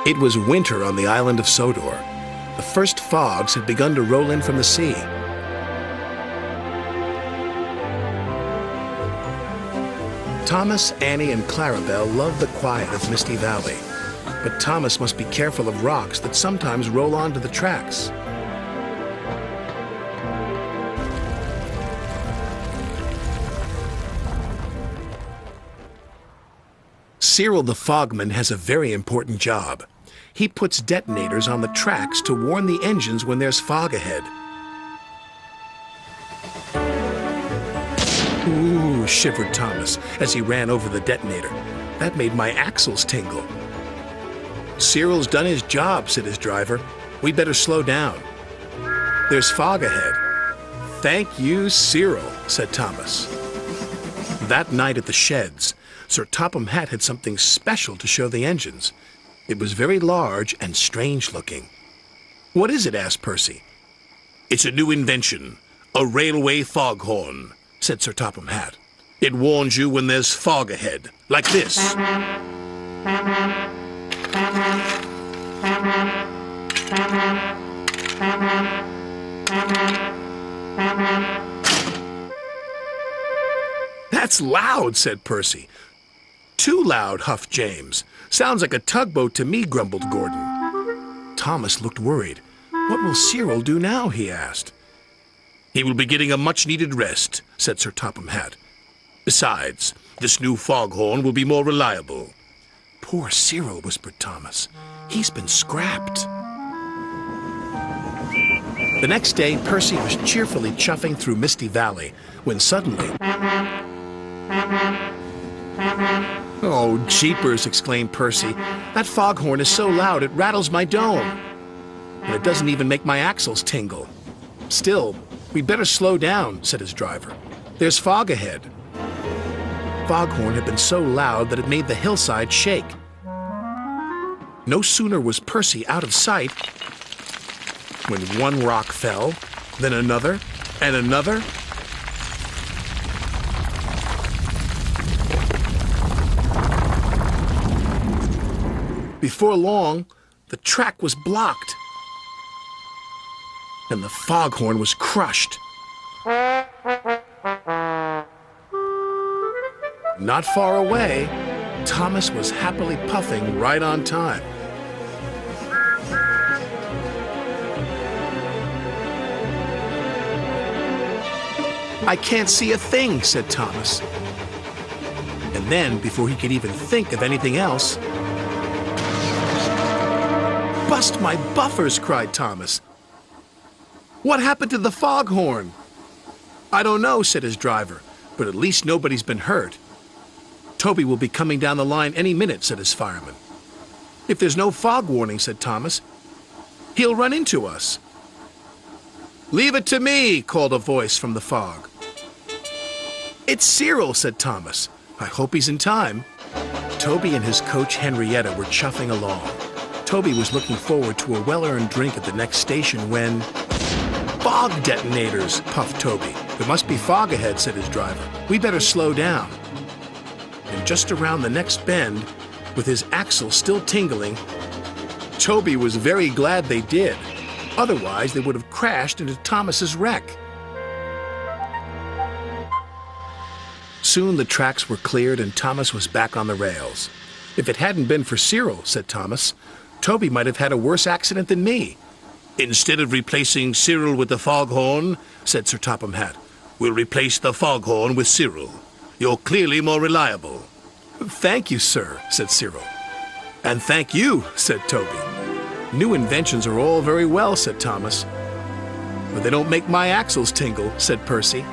It was winter on the island of Sodor. The first fogs had begun to roll in from the sea. Thomas, Annie, and Clarabel loved the quiet of Misty Valley, but Thomas must be careful of rocks that sometimes roll onto the tracks. Cyril the Fogman has a very important job. He puts detonators on the tracks to warn the engines when there's fog ahead. Ooh, shivered Thomas as he ran over the detonator. That made my axles tingle. Cyril's done his job, said his driver. We better slow down. There's fog ahead. Thank you, Cyril, said Thomas. That night at the sheds, Sir Topham Hatt had something special to show the engines. It was very large and strange looking. What is it? Asked Percy. It's a new invention, a railway foghorn, said Sir Topham Hatt. It warns you when there's fog ahead, like this. That's loud, said Percy. Too loud, huffed James. Sounds like a tugboat to me, grumbled Gordon. Thomas looked worried. What will Cyril do now? He asked. He will be getting a much-needed rest, said Sir Topham Hatt. Besides, this new foghorn will be more reliable. Poor Cyril, whispered Thomas. He's been scrapped. The next day, Percy was cheerfully chuffing through Misty Valley when suddenly... Oh, jeepers, exclaimed Percy. That foghorn is so loud it rattles my dome. And it doesn't even make my axles tingle. Still, we'd better slow down, said his driver. There's fog ahead. Foghorn had been so loud that it made the hillside shake. No sooner was Percy out of sight when one rock fell, then another, and another. Before long, the track was blocked, and the foghorn was crushed. Not far away, Thomas was happily puffing right on time. I can't see a thing, said Thomas. And then, before he could even think of anything else, Bust my buffers, cried Thomas. What happened to the foghorn? I don't know, said his driver, but at least nobody's been hurt. Toby will be coming down the line any minute, said his fireman. If there's no fog warning, said Thomas, he'll run into us. Leave it to me, called a voice from the fog. It's Cyril, said Thomas. I hope he's in time. Toby and his coach Henrietta were chuffing along. Toby was looking forward to a well-earned drink at the next station when... Fog detonators, puffed Toby. There must be fog ahead, said his driver. We better slow down. And just around the next bend, with his axle still tingling, Toby was very glad they did. Otherwise, they would have crashed into Thomas's wreck. Soon the tracks were cleared and Thomas was back on the rails. If it hadn't been for Cyril, said Thomas, Toby might have had a worse accident than me. Instead of replacing Cyril with the foghorn, said Sir Topham Hatt, we'll replace the foghorn with Cyril. You're clearly more reliable. Thank you, sir, said Cyril. And thank you, said Toby. New inventions are all very well, said Thomas. But they don't make my axles tingle, said Percy.